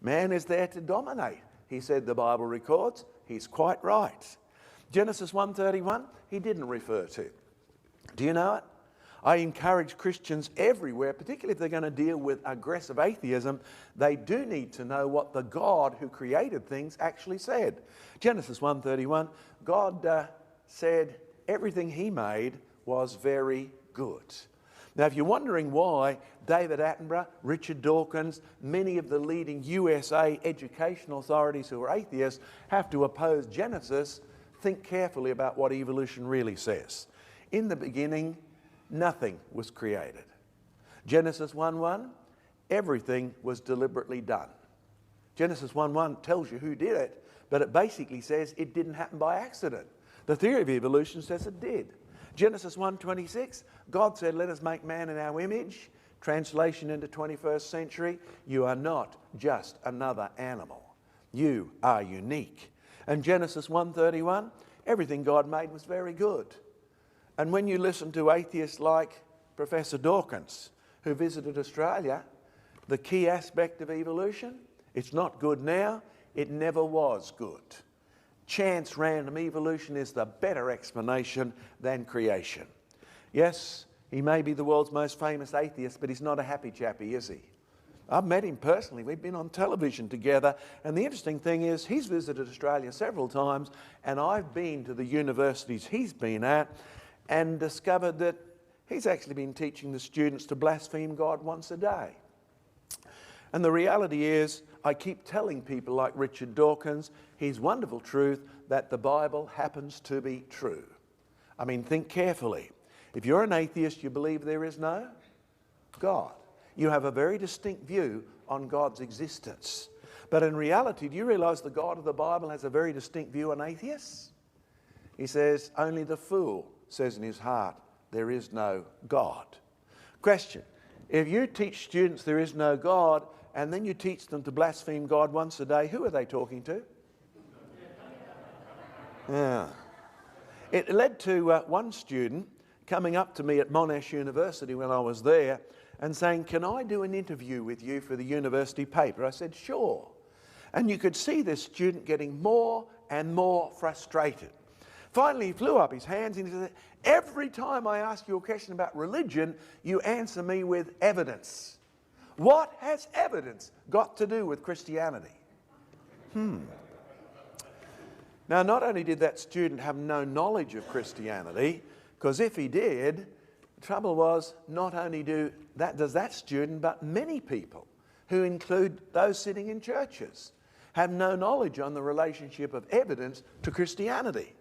Man is there to dominate, he said the Bible records. He's quite right. Genesis 1:31, he didn't refer to. Do you know it? I encourage Christians everywhere, particularly if they're going to deal with aggressive atheism, they do need to know what the God who created things actually said. Genesis 1:31, God said everything he made was very good. Now, if you're wondering why David Attenborough, Richard Dawkins, many of the leading USA educational authorities who are atheists have to oppose Genesis, think carefully about what evolution really says. In the beginning, nothing was created. Genesis 1:1, everything was deliberately done. Genesis 1:1 tells you who did it, but it basically says it didn't happen by accident. The theory of evolution says it did. Genesis 1:26, God said, let us make man in our image. Translation into 21st century, you are not just another animal. You are unique. And Genesis 1:31, everything God made was very good. And when you listen to atheists like Professor Dawkins, who visited Australia, the key aspect of evolution, it's not good now, it never was good. Chance random evolution is the better explanation than creation. Yes, he may be the world's most famous atheist, but he's not a happy chappy, is he? I've met him personally. We've been on television together. And the interesting thing is he's visited Australia several times, and I've been to the universities he's been at and discovered that he's actually been teaching the students to blaspheme God once a day. And the reality is, I keep telling people like Richard Dawkins, his wonderful truth that the Bible happens to be true. I mean, think carefully. If you're an atheist, you believe there is no God. You have a very distinct view on God's existence. But in reality, do you realize the God of the Bible has a very distinct view on atheists? He says, only the fool says in his heart, there is no God. Question, if you teach students there is no God, and then you teach them to blaspheme God once a day, who are they talking to? Yeah. It led to one student coming up to me at Monash University when I was there and saying, can I do an interview with you for the university paper? I said, sure. And you could see this student getting more and more frustrated. Finally, he flew up his hands and he said, every time I ask you a question about religion, you answer me with evidence. What has evidence got to do with Christianity? Now, not only did that student have no knowledge of Christianity, because if he did, the trouble was not only does that student, but many people who include those sitting in churches have no knowledge on the relationship of evidence to Christianity.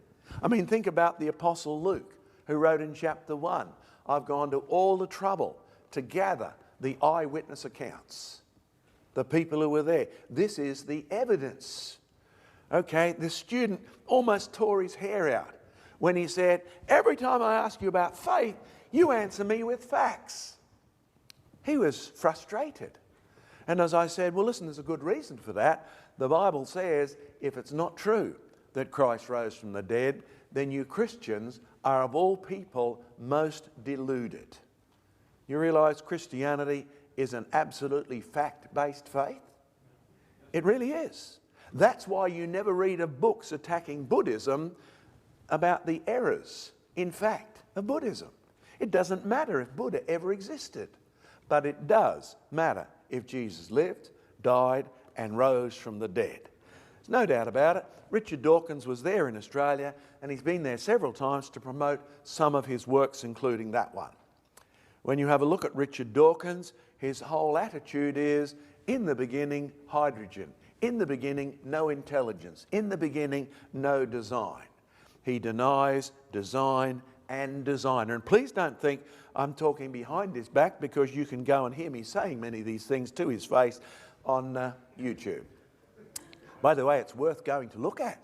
I mean, think about the Apostle Luke, who wrote in chapter 1, I've gone to all the trouble to gather the eyewitness accounts, the people who were there. This is the evidence. Okay, the student almost tore his hair out when he said, every time I ask you about faith, you answer me with facts. He was frustrated. And as I said, well, listen, there's a good reason for that. The Bible says if it's not true that Christ rose from the dead, then you Christians are of all people most deluded. You realize Christianity is an absolutely fact-based faith? It really is. That's why you never read of books attacking Buddhism about the errors, in fact, of Buddhism. It doesn't matter if Buddha ever existed, but it does matter if Jesus lived, died, and rose from the dead. There's no doubt about it. Richard Dawkins was there in Australia, and he's been there several times to promote some of his works, including that one. When you have a look at Richard Dawkins, his whole attitude is, in the beginning, hydrogen. In the beginning, no intelligence. In the beginning, no design. He denies design and designer. And please don't think I'm talking behind his back, because you can go and hear me saying many of these things to his face on YouTube. By the way, it's worth going to look at.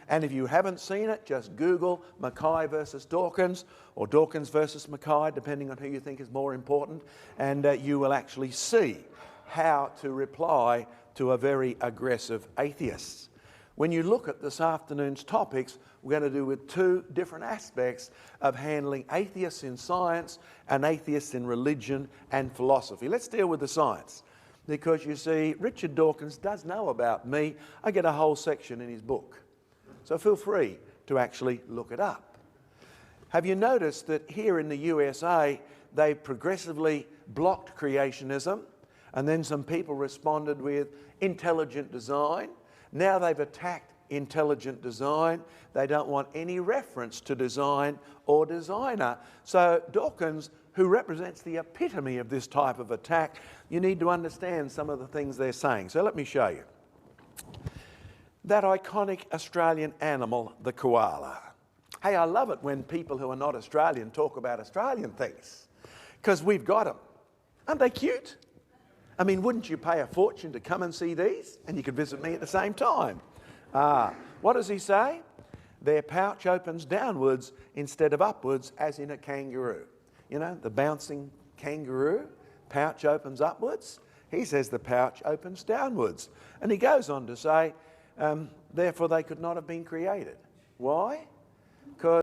And if you haven't seen it, just Google Mackay versus Dawkins, or Dawkins versus Mackay, depending on who you think is more important, and you will actually see how to reply to a very aggressive atheist. When you look at this afternoon's topics, we're going to do with two different aspects of handling atheists in science and atheists in religion and philosophy. Let's deal with the science. Because you see, Richard Dawkins does know about me. I get a whole section in his book. So feel free to actually look it up. Have you noticed that here in the USA, they progressively blocked creationism, and then some people responded with intelligent design. Now they've attacked intelligent design. They don't want any reference to design or designer. So Dawkins, who represents the epitome of this type of attack, you need to understand some of the things they're saying. So let me show you. That iconic Australian animal, the koala. Hey, I love it when people who are not Australian talk about Australian things, because we've got them. Aren't they cute? I mean, wouldn't you pay a fortune to come and see these? And you could visit me at the same time. What does he say? Their pouch opens downwards instead of upwards, as in a kangaroo. You know, the bouncing kangaroo, pouch opens upwards. He says the pouch opens downwards. And he goes on to say, therefore they could not have been created. Why? Because